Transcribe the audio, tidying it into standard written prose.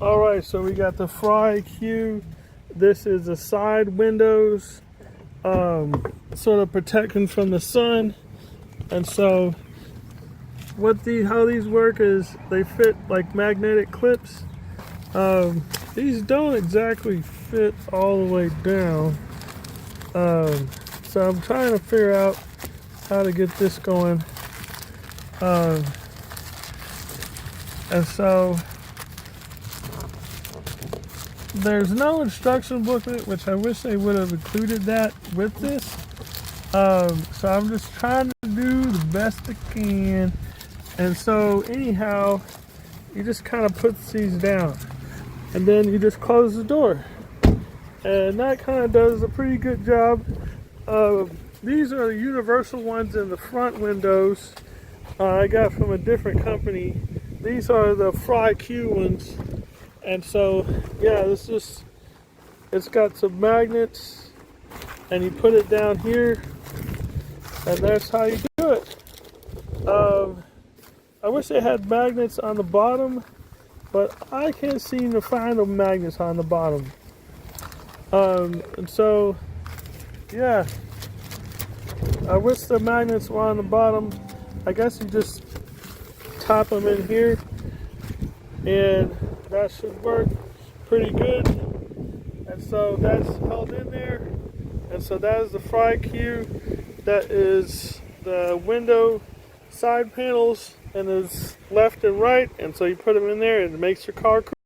Alright, so we got the FRYQ. This is the side windows, sort of protecting from the sun. And so how these work is they fit like magnetic clips. These don't exactly fit all the way down. So I'm trying to figure out how to get this going. And so there's no instruction booklet, which I wish they would have included that with this. So I'm just trying to do the best I can. And so anyhow, you just kind of put these down and then you just close the door. And that kind of does a pretty good job. These are the universal ones in the front windows. I got from a different company. These are the FRYQ ones. And so, yeah, it's got some magnets, and you put it down here, and that's how you do it. I wish they had magnets on the bottom, but I can't seem to find the magnets on the bottom. And so, yeah, I wish the magnets were on the bottom. I guess you just tap them in here, and that should work pretty good. And so that's held in there. And so that is the FRYQ. That is the window side panels, and is left and right. And so you put them in there and it makes your car cool.